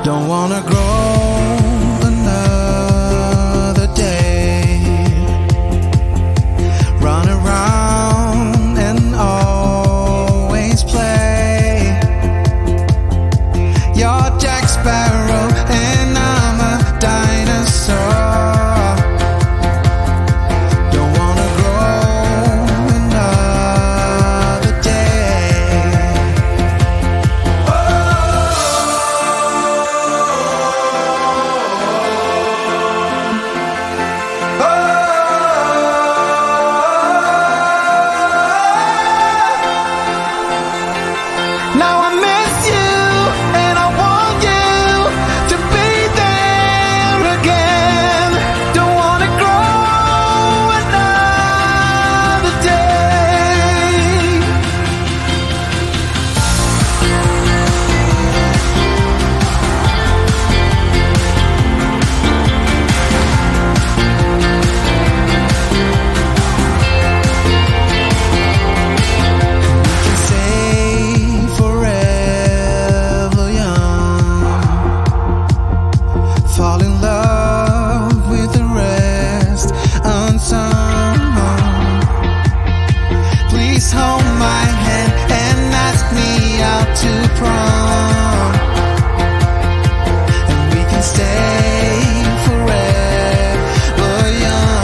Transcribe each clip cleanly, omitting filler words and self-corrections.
Don't wanna grow another day, run around and always play. You're Jack Sparrow and I'm a dinosaur. Don't wanna grow another day. Now I miss you and I want you to be there again. Don't wanna grow another day. We can say forever young, fall in love with the rest unsung. Please hold my hand and ask me out to prom, and we can stay forever young.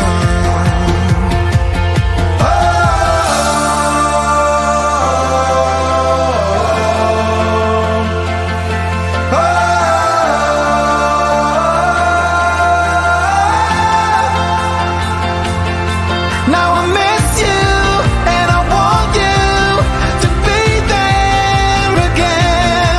Now I miss you and I want you to be there again.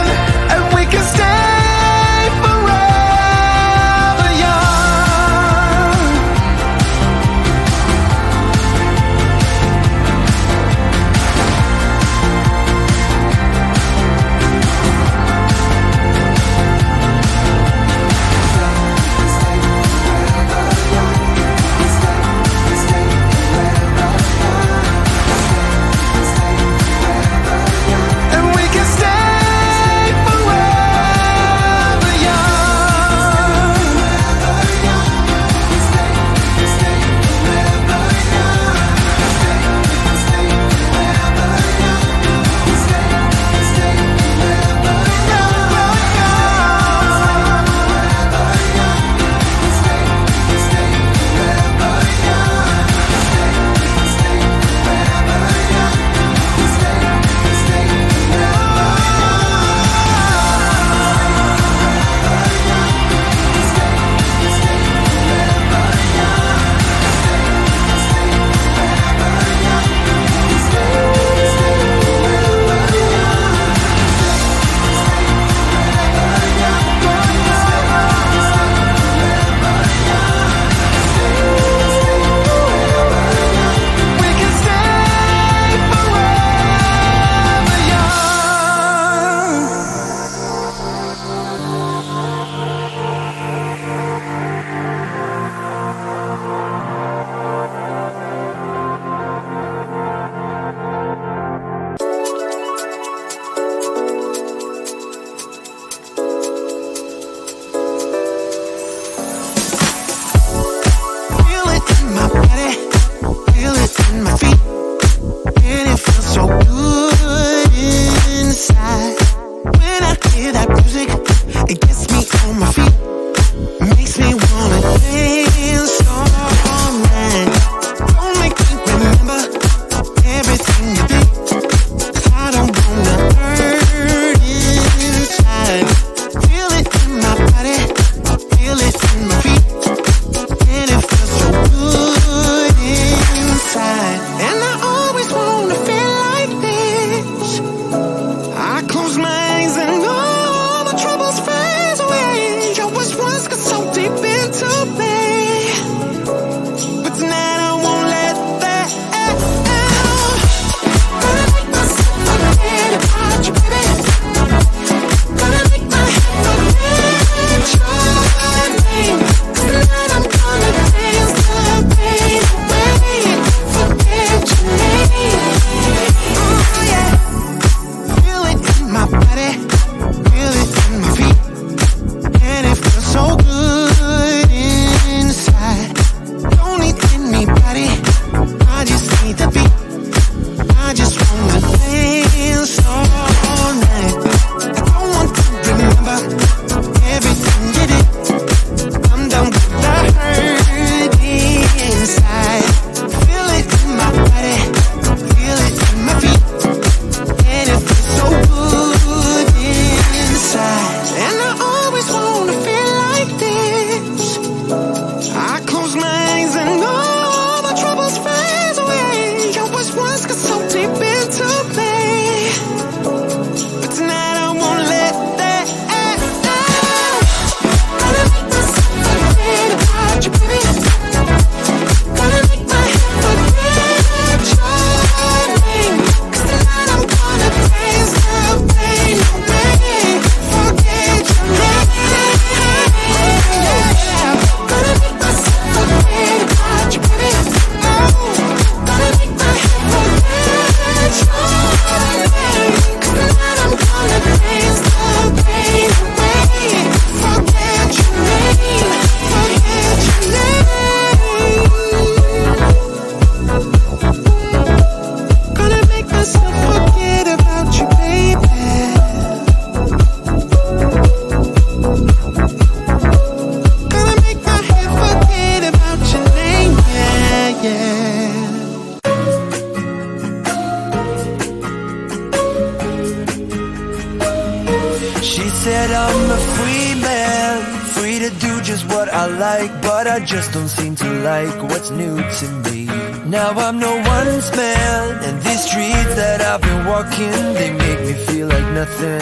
She said I'm a free man, free to do just what I like, but I just don't seem to like what's new to me. Now I'm no one's man, and these streets that I've been walking, they make me feel like nothing.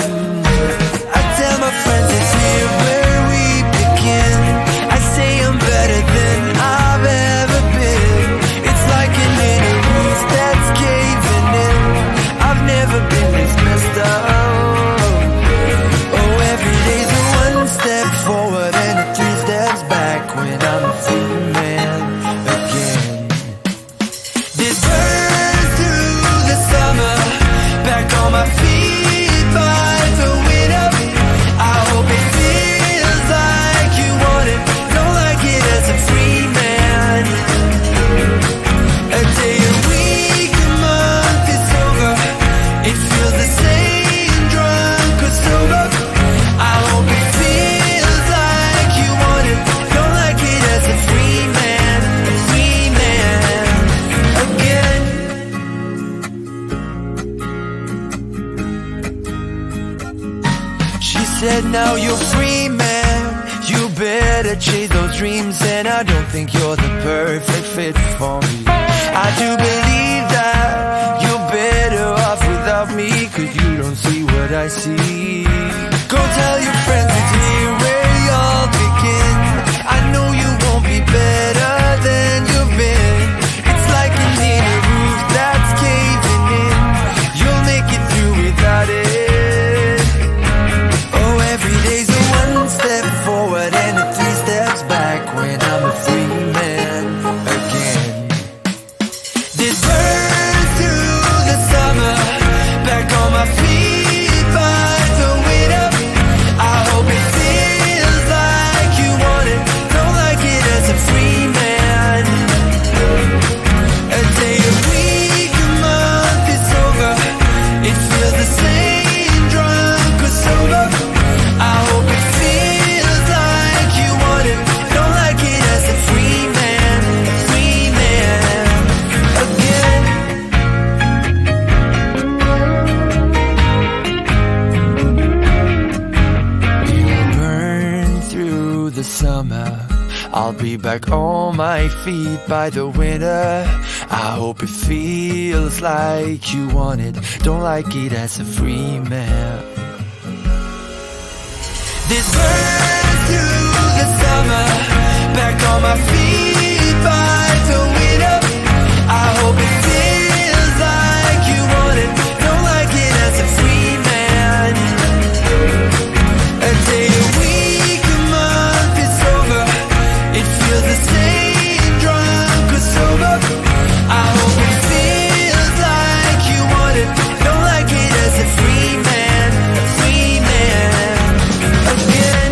I tell my friends it's here where we begin. I say I'm better than I've ever been. It's like an inner roof that's caving in. I've never been this messed up. Oh, every day's a one step forward and a 3 steps back when I'm a free man again. This burns through the summer, back on my feet by the window. I hope it feels like you want it, don't like it as a free man. A day, a week, a month is over, it feels the same, drunk or sober. I hope it feels like you want it, don't like it as a free man again. She said now you're free man, you better chase those dreams, and I don't think you're the perfect fit for me. I do believe that you're better off without me, 'cause you don't see what I see. Go tell your friends it's here where y'all begin. I know you won't be better than you've been. It's like an inner roof that's caving in. You'll make it through without it. Oh, every day's a one step forward and a 3 steps back when I'm a free man again. This burns through the summer, back on my feet by the window. I hope it feels like you want it, don't like it as a free man. A day, a week, a month is over, it feels the same, drunk or sober. I hope it feels like you want it, don't like it as a free man again. You burn through the summer, I'll be back on my feet by the winter. I hope it feels like you want it, don't like it as a free man. This burns through the summer, back on my feet by the window. I hope it feels like you want it, don't like it as a free man. A day, a week, a month is over, it feels the same, drunk or sober. I hope it feels like you want it, don't like it as a free man again.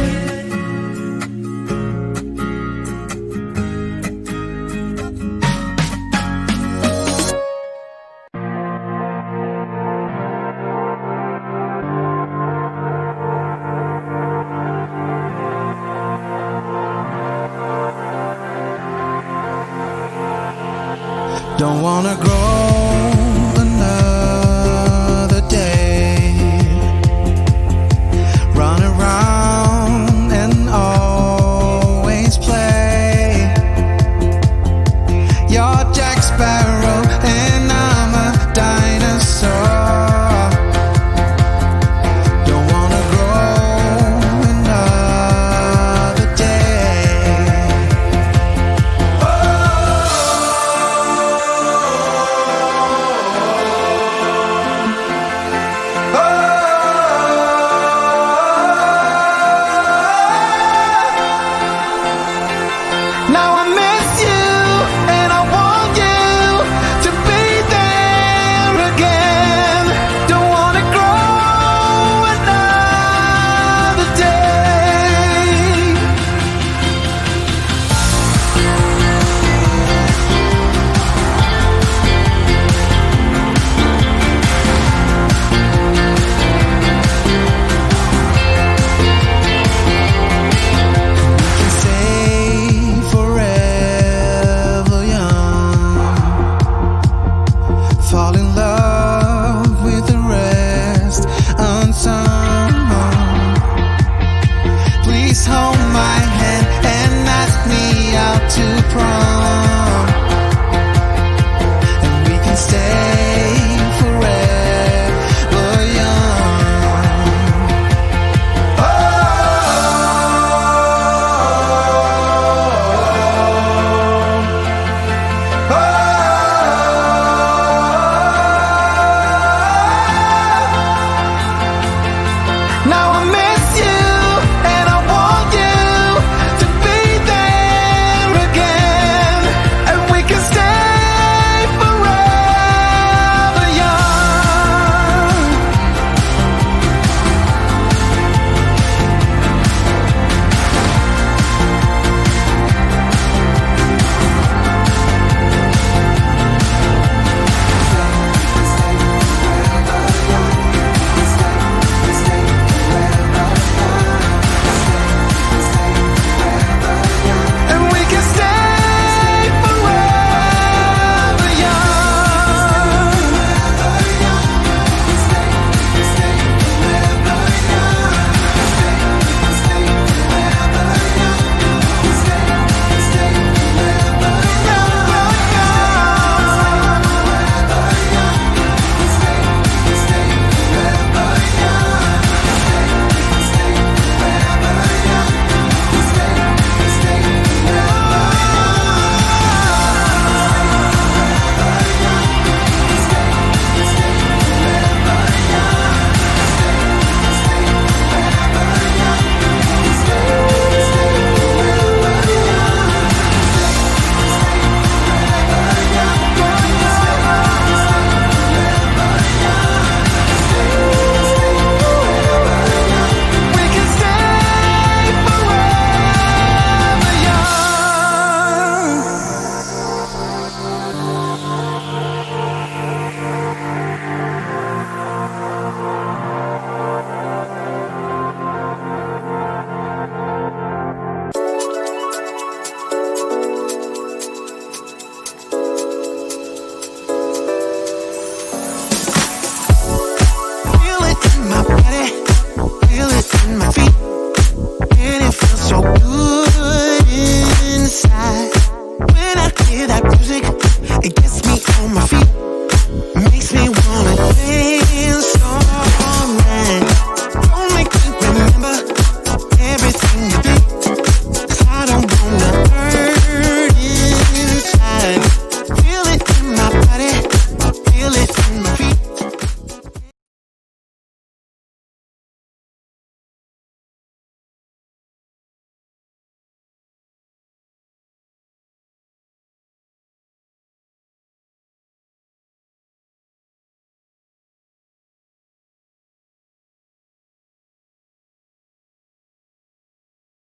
Don't wanna go another day, run around and always play. You're Jack Sparrow and I'm a dinosaur. Don't wanna go another day. Oh, Now